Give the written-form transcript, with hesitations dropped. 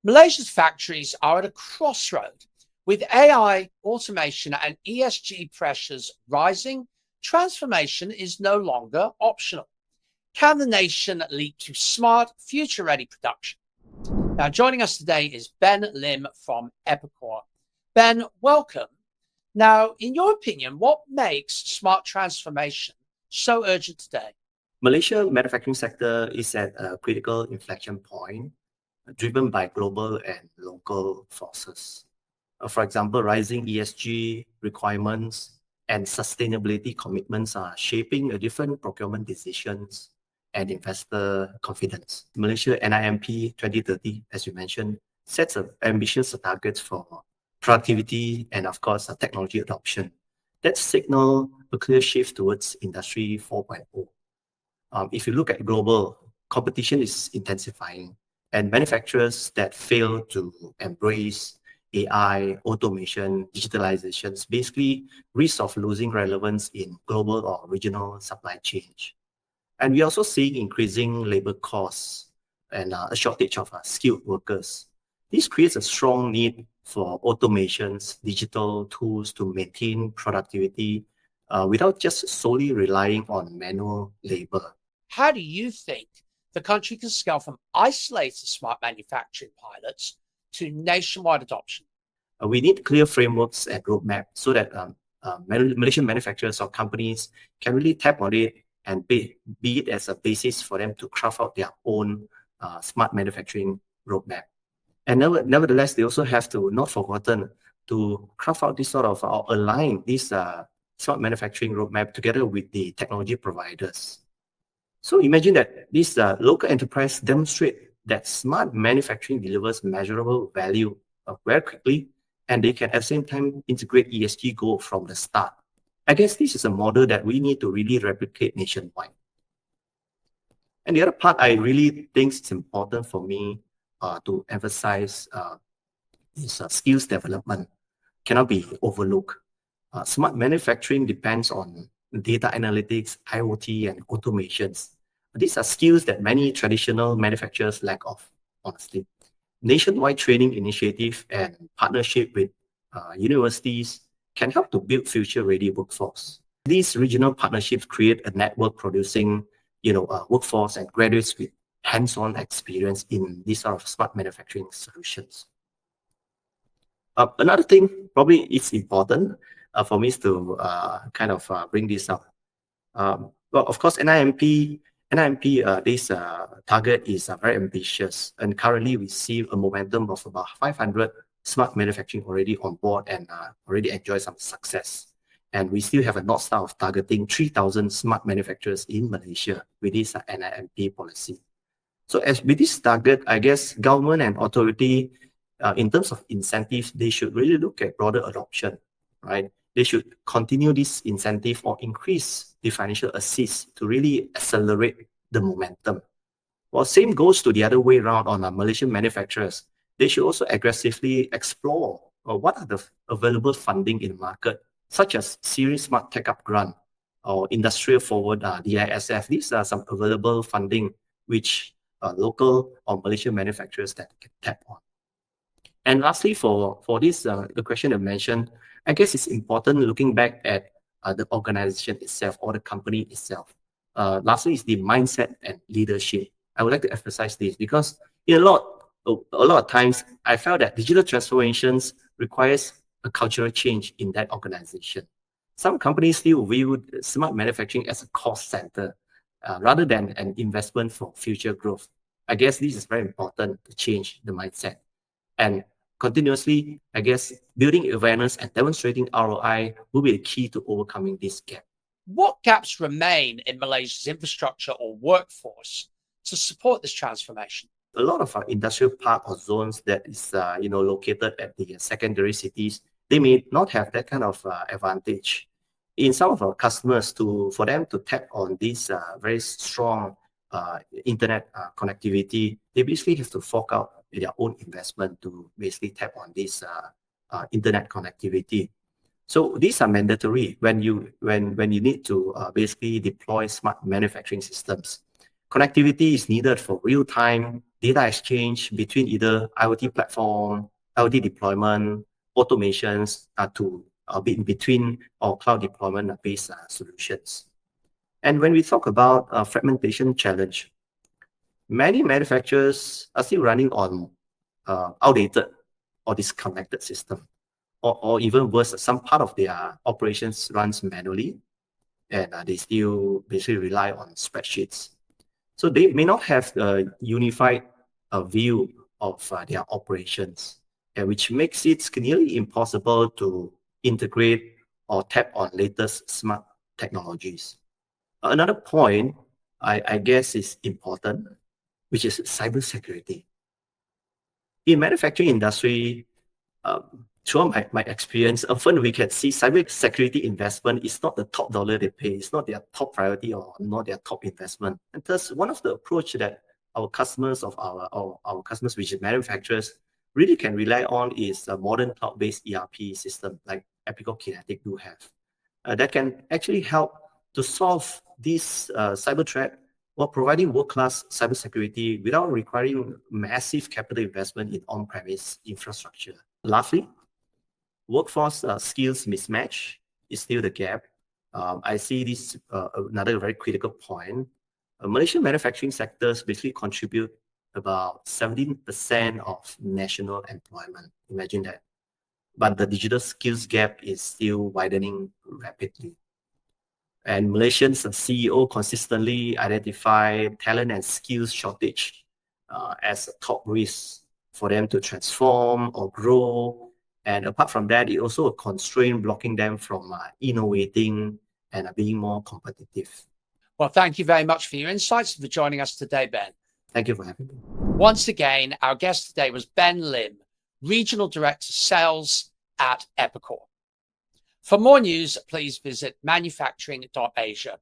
Malaysia's factories are at a crossroad. With AI, automation, and ESG pressures rising, transformation is no longer optional. Can the nation leap to smart, future ready production? Now, joining us today is Ben Lim from Epicor. Ben, welcome. Now, in your opinion, what makes smart transformation so urgent today? Malaysia manufacturing sector is at a critical inflection point, driven by global and local forces. For example, rising ESG requirements and sustainability commitments are shaping different procurement decisions and investor confidence. Malaysia NIMP 2030, as you mentioned, sets ambitious targets for productivity and, of course, technology adoption. That signal a clear shift towards Industry 4.0. If you look at global, competition is intensifying, and manufacturers that fail to embrace AI, automation, digitalizations basically risk of losing relevance in global or regional supply chains. And we're also seeing increasing labor costs and a shortage of skilled workers. This creates a strong need for automations, digital tools to maintain productivity without just solely relying on manual labor. How do you think the country can scale from isolated smart manufacturing pilots to nationwide adoption? We need clear frameworks and roadmap so that Malaysian manufacturers or companies can really tap on it and be it as a basis for them to craft out their own smart manufacturing roadmap. And nevertheless, they also have to, not forgotten, to craft out this sort of, or align this smart manufacturing roadmap together with the technology providers. So imagine that this local enterprise demonstrate that smart manufacturing delivers measurable value very quickly, and they can at the same time integrate ESG goals from the start. I guess this is a model that we need to really replicate nationwide. And the other part I really think is important for me to emphasize is skills development. Cannot be overlooked. Smart manufacturing depends on data analytics, IoT, and automations. These are skills that many traditional manufacturers lack of, honestly. Nationwide training initiative and partnership with universities can help to build future-ready workforce. These regional partnerships create a network producing, workforce and graduates with hands-on experience in these sort of smart manufacturing solutions. Another thing, probably it's important for me to bring this up. Well, of course, NIMP, this target is very ambitious, and currently we see a momentum of about 500 smart manufacturing already on board and already enjoy some success. And we still have a North Star of targeting 3,000 smart manufacturers in Malaysia with this NIMP policy. So as with this target, I guess government and authority, in terms of incentives, they should really look at broader adoption, right? They should continue this incentive or increase the financial assist to really accelerate the momentum. Well, same goes to the other way around on Malaysian manufacturers. They should also aggressively explore what are the available funding in the market, such as Series Smart Tech Up Grant or Industrial Forward DISF. These are some available funding which local or Malaysian manufacturers that can tap on. And lastly, for this, the question I mentioned, I guess it's important looking back at the organization itself or the company itself. Lastly is the mindset and leadership. I would like to emphasize this because in a lot of times, I felt that digital transformations requires a cultural change in that organization. Some companies still view smart manufacturing as a cost center rather than an investment for future growth. I guess this is very important to change the mindset. And continuously, I guess, building awareness and demonstrating ROI will be the key to overcoming this gap. What gaps remain in Malaysia's infrastructure or workforce to support this transformation? A lot of our industrial park or zones that is located at the secondary cities, they may not have that kind of advantage. In some of our customers, for them to tap on this very strong internet connectivity, they basically have to fork out their own investment to basically tap on this internet connectivity. So these are mandatory when you need to basically deploy smart manufacturing systems. Connectivity is needed for real-time data exchange between either IoT platform, IoT deployment, automations to be in between or cloud deployment-based solutions. And when we talk about fragmentation challenge, many manufacturers are still running on outdated or disconnected system, or even worse, some part of their operations runs manually, and they still basically rely on spreadsheets. So they may not have a unified view of their operations, which makes it nearly impossible to integrate or tap on latest smart technologies. Another point I guess is important, which is cybersecurity. In manufacturing industry, throughout my experience, often we can see cybersecurity investment is not the top dollar they pay. It's not their top priority or not their top investment. And thus, one of the approach that our customers our customers, which is manufacturers, really can rely on is a modern cloud-based ERP system like Epicor Kinetic do have. That can actually help to solve this cyber threat while providing world-class cybersecurity without requiring massive capital investment in on-premise infrastructure. Lastly, workforce skills mismatch is still the gap. I see this another very critical point. Malaysian manufacturing sectors basically contribute about 17% of national employment. Imagine that. But the digital skills gap is still widening rapidly. And Malaysians CEO consistently identify talent and skills shortage as a top risk for them to transform or grow. And apart from that, it also a constraint blocking them from innovating and being more competitive. Well, thank you very much for your insights and for joining us today, Ben. Thank you for having me. Once again, our guest today was Ben Lim, Regional Director Sales at Epicor. For more news, please visit manufacturing.asia.